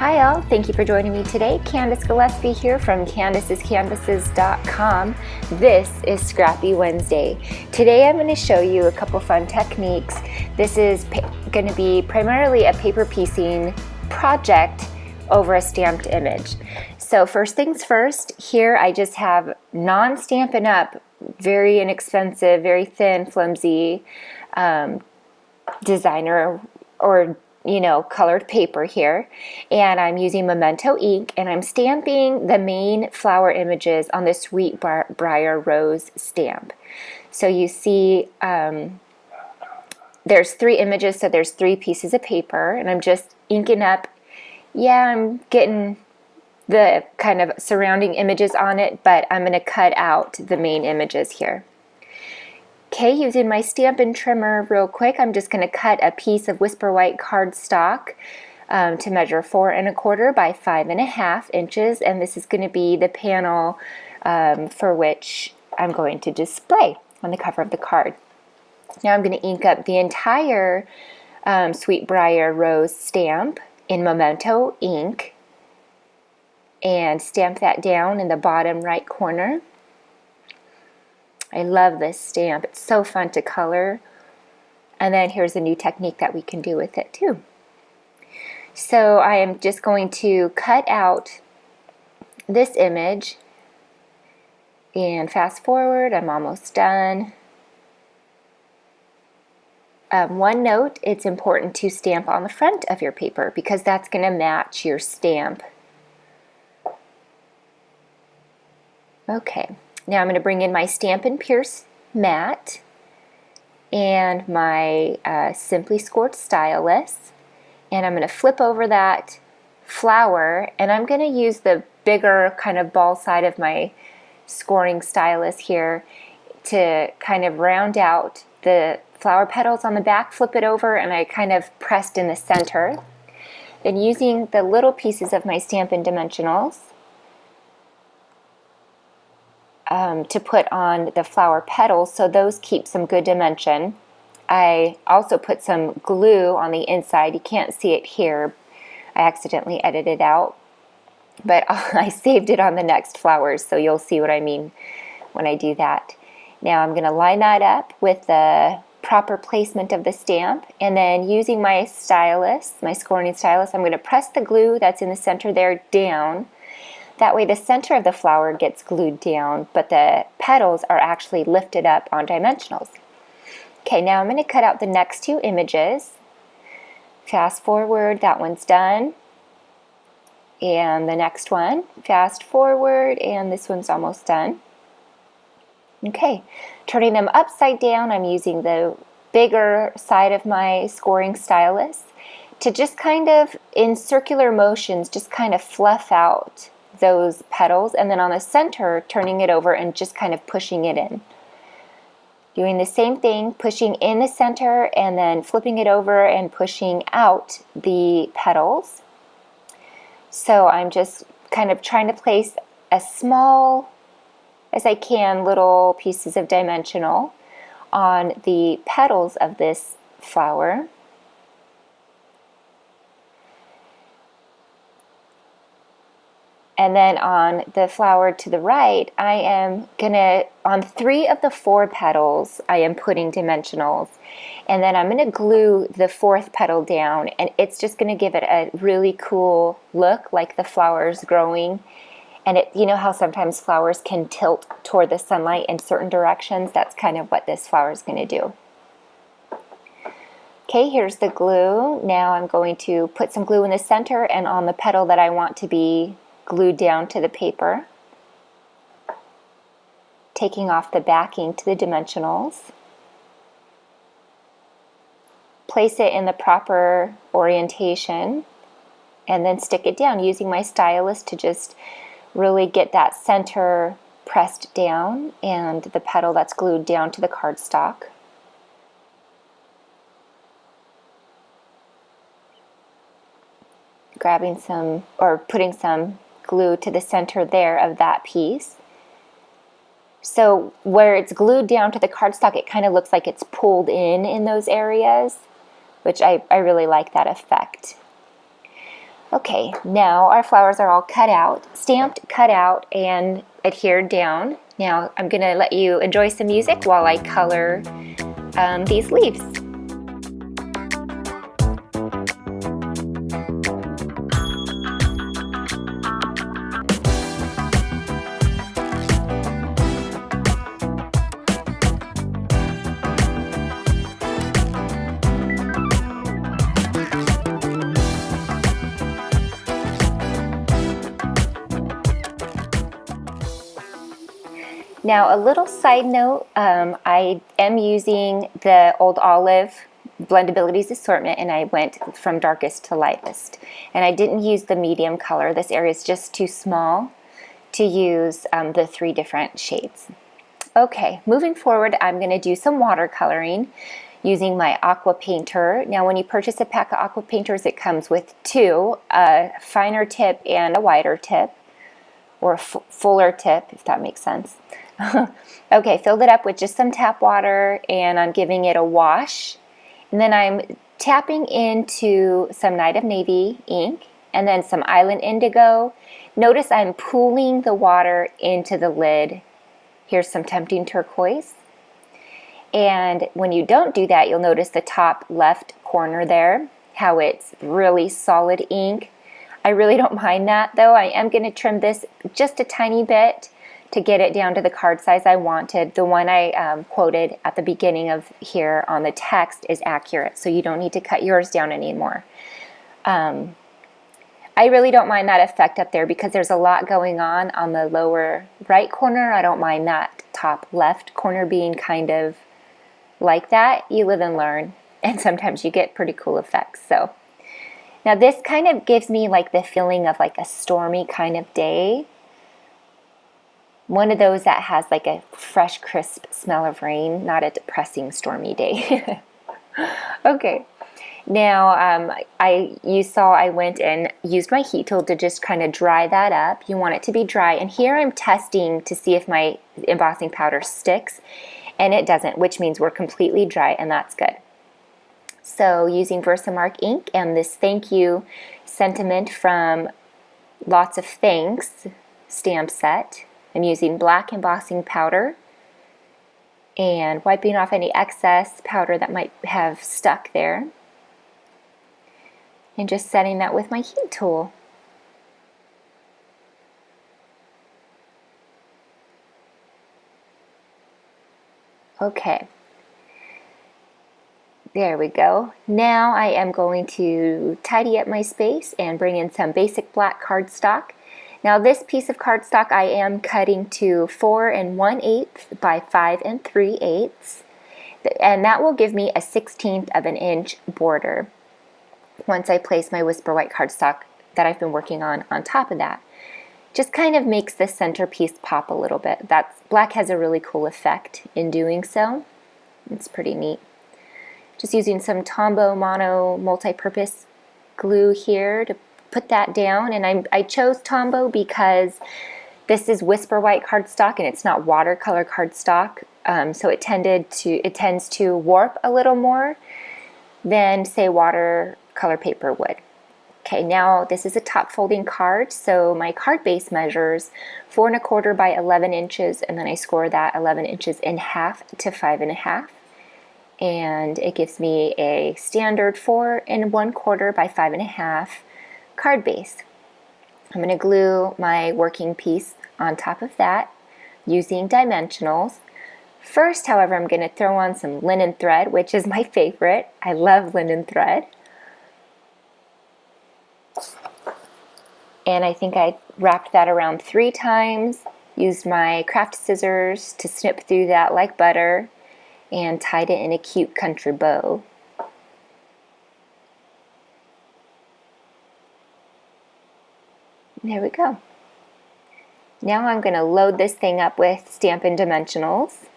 Hi all, thank you for joining me today. Candace Gillespie here from CandacesCanvases.com. This is Scrappy Wednesday. Today I'm going to show you a couple fun techniques. This is going to be primarily a paper piecing project over a stamped image. So first things first, here I just have non-Stampin' Up, very inexpensive, very thin, flimsy designer or colored paper here, and I'm using Memento ink, and I'm stamping the main flower images on the Sweetbriar Rose stamp. So you see there's 3 images, so there's 3 pieces of paper, and I'm just inking up. Yeah, I'm getting the kind of surrounding images on it, but I'm going to cut out the main images here. Okay, using my Stampin' Trimmer real quick, I'm just going to cut a piece of Whisper White cardstock to measure 4 1/4 by 5 1/2 inches, and this is going to be the panel for which I'm going to display on the cover of the card. Now I'm going to ink up the entire Sweetbriar Rose stamp in Memento ink and stamp that down in the bottom right corner. I love this stamp. It's so fun to color. And then here's a new technique that we can do with it too. So I am just going to cut out this image and fast forward. I'm almost done. One note, it's important to stamp on the front of your paper because that's going to match your stamp. Okay. Now I'm going to bring in my Stampin' Pierce mat and my Simply Scored stylus, and I'm going to flip over that flower, and I'm going to use the bigger kind of ball side of my scoring stylus here to kind of round out the flower petals on the back, flip it over, and I kind of pressed in the center. Then using the little pieces of my Stampin' Dimensionals to put on the flower petals, so those keep some good dimension. I also put some glue on the inside. You can't see it here. I accidentally edited it out, but I saved it on the next flowers, so you'll see what I mean when I do that. Now I'm going to line that up with the proper placement of the stamp, and then using my stylus, my scoring stylus, I'm going to press the glue that's in the center there down. That way the center of the flower gets glued down, but the petals are actually lifted up on dimensionals. Okay, now I'm going to cut out the next 2 images. Fast forward, that one's done. And the next one, fast forward, and this one's almost done. Okay, turning them upside down, I'm using the bigger side of my scoring stylus to just kind of, in circular motions, just kind of fluff out those petals, and then on the center turning it over and just kind of pushing it in. Doing the same thing, pushing in the center and then flipping it over and pushing out the petals. So I'm just kind of trying to place as small as I can little pieces of dimensional on the petals of this flower. And then on the flower to the right, I am going to, on 3 of the 4 petals, I am putting dimensionals. And then I'm going to glue the 4th petal down, and it's just going to give it a really cool look, like the flower's growing. And you know how sometimes flowers can tilt toward the sunlight in certain directions? That's kind of what this flower is going to do. Okay, here's the glue. Now I'm going to put some glue in the center and on the petal that I want to be glued down to the paper, taking off the backing to the dimensionals. Place it in the proper orientation and then stick it down using my stylus to just really get that center pressed down and the petal that's glued down to the cardstock. Grabbing some, or putting some glue to the center there of that piece. So where it's glued down to the cardstock, it kind of looks like it's pulled in those areas, which I really like that effect. Okay, now our flowers are all cut out, stamped, cut out, and adhered down. Now I'm going to let you enjoy some music while I color these leaves. Now, a little side note, I am using the Old Olive Blendabilities assortment, and I went from darkest to lightest. And I didn't use the medium color. This area is just too small to use the 3 different shades. Okay, moving forward, I'm going to do some watercoloring using my aqua painter. Now, when you purchase a pack of aqua painters, it comes with 2, a finer tip and a wider tip, or a fuller tip, if that makes sense. Okay, filled it up with just some tap water, and I'm giving it a wash. And then I'm tapping into some Night of Navy ink and then some Island Indigo. Notice I'm pooling the water into the lid. Here's some Tempting Turquoise. And when you don't do that, you'll notice the top left corner there, how it's really solid ink. I really don't mind that, though. I am going to trim this just a tiny bit to get it down to the card size I wanted. The one I quoted at the beginning of here on the text is accurate, so you don't need to cut yours down anymore. I really don't mind that effect up there because there's a lot going on the lower right corner. I don't mind that top left corner being kind of like that. You live and learn, and sometimes you get pretty cool effects. So now this kind of gives me like the feeling of like a stormy kind of day. One of those that has like a fresh, crisp smell of rain, not a depressing, stormy day. Okay. Now, you saw I went and used my heat tool to just kind of dry that up. You want it to be dry. And here I'm testing to see if my embossing powder sticks. And it doesn't, which means we're completely dry, and that's good. So using Versamark ink and this thank you sentiment from Lots of Thanks stamp set, I'm using black embossing powder and wiping off any excess powder that might have stuck there, and just setting that with my heat tool. Okay, there we go. Now I am going to tidy up my space and bring in some basic black cardstock. Now this piece of cardstock I am cutting to 4 1/8 by 5 3/8, and that will give me a 1/16 of an inch border once I place my Whisper White cardstock that I've been working on top of that. Just kind of makes the centerpiece pop a little bit. Black has a really cool effect in doing so. It's pretty neat. Just using some Tombow Mono multi-purpose glue here to put that down, and I chose Tombow because this is Whisper White cardstock and it's not watercolor cardstock, so it tends to warp a little more than say watercolor paper would. Okay, now this is a top folding card, so my card base measures 4 1/4 by 11 inches, and then I score that 11 inches in half to 5 1/2. And it gives me a standard 4 1/4 by 5 1/2 card base. I'm going to glue my working piece on top of that using dimensionals. First, however, I'm going to throw on some linen thread, which is my favorite. I love linen thread. And I think I wrapped that around 3 times, used my craft scissors to snip through that like butter, and tied it in a cute country bow. There we go. Now I'm going to load this thing up with Stampin' Dimensionals.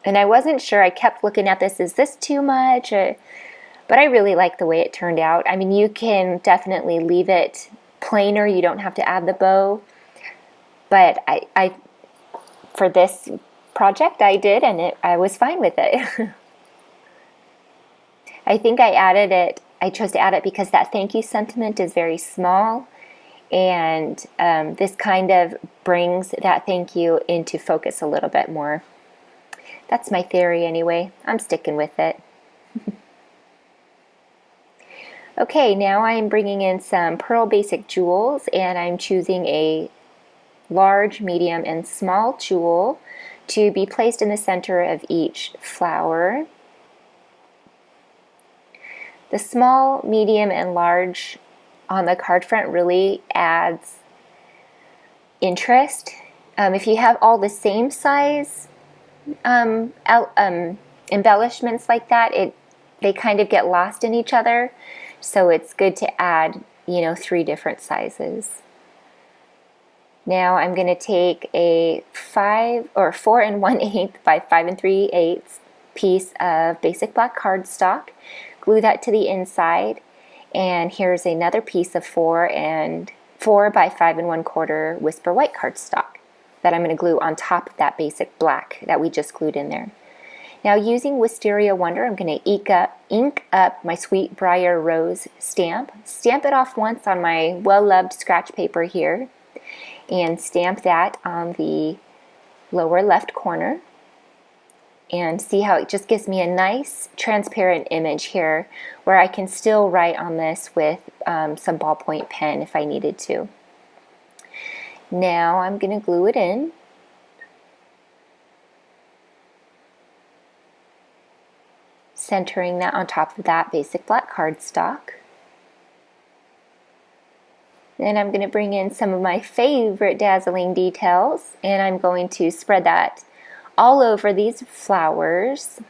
And I wasn't sure, I kept looking at this, is this too much? But I really like the way it turned out. I mean, you can definitely leave it plainer, you don't have to add the bow. But I for this project I did, and I was fine with it. I think I added it I chose to add it because that thank you sentiment is very small, and this kind of brings that thank you into focus a little bit more. That's my theory anyway. I'm sticking with it. Okay, now I'm bringing in some Pearl Basic jewels, and I'm choosing a large, medium, and small jewel to be placed in the center of each flower. The small, medium, and large on the card front really adds interest. If you have all the same size embellishments like that, they kind of get lost in each other. So it's good to add, 3 different sizes. Now I'm going to take a 4 1/8 by 5 3/8 piece of basic black cardstock, glue that to the inside, and here's another piece of 4 by 5 1/4 Whisper White cardstock that I'm going to glue on top of that basic black that we just glued in there. Now using Wisteria Wonder, I'm going to ink up my Sweet Briar Rose stamp it off once on my well-loved scratch paper here, and stamp that on the lower left corner. And see how it just gives me a nice transparent image here where I can still write on this with some ballpoint pen if I needed to. Now I'm going to glue it in. Centering that on top of that basic black cardstock. Then I'm going to bring in some of my favorite dazzling details, and I'm going to spread that all over these flowers,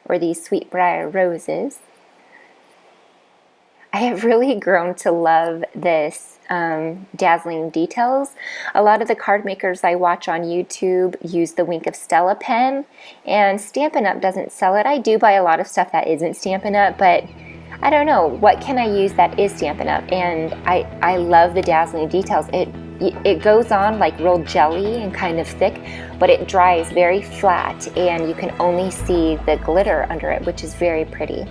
or these Sweet Briar roses. I have really grown to love this dazzling details. A lot of the card makers I watch on YouTube use the Wink of Stella pen, and Stampin' Up! Doesn't sell it. I do buy a lot of stuff that isn't Stampin' Up!, but I don't know, what can I use that is Stampin' Up? And I love the dazzling details. It goes on like real jelly and kind of thick, but it dries very flat, and you can only see the glitter under it, which is very pretty.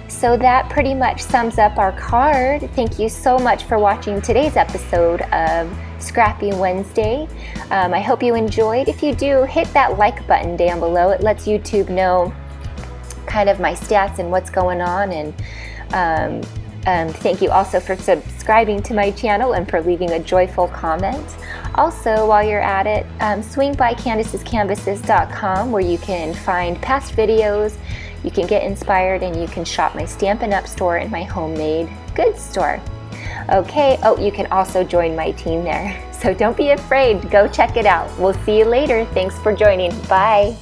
So that pretty much sums up our card. Thank you so much for watching today's episode of Scrappy Wednesday. I hope you enjoyed. If you do, hit that like button down below. It lets YouTube know kind of my stats and what's going on. And thank you also for subscribing to my channel and for leaving a joyful comment. Also, while you're at it, swing by Candace'sCanvases.com where you can find past videos, you can get inspired, and you can shop my Stampin' Up! Store and my homemade goods store. Okay, you can also join my team there. So don't be afraid, go check it out. We'll see you later. Thanks for joining. Bye.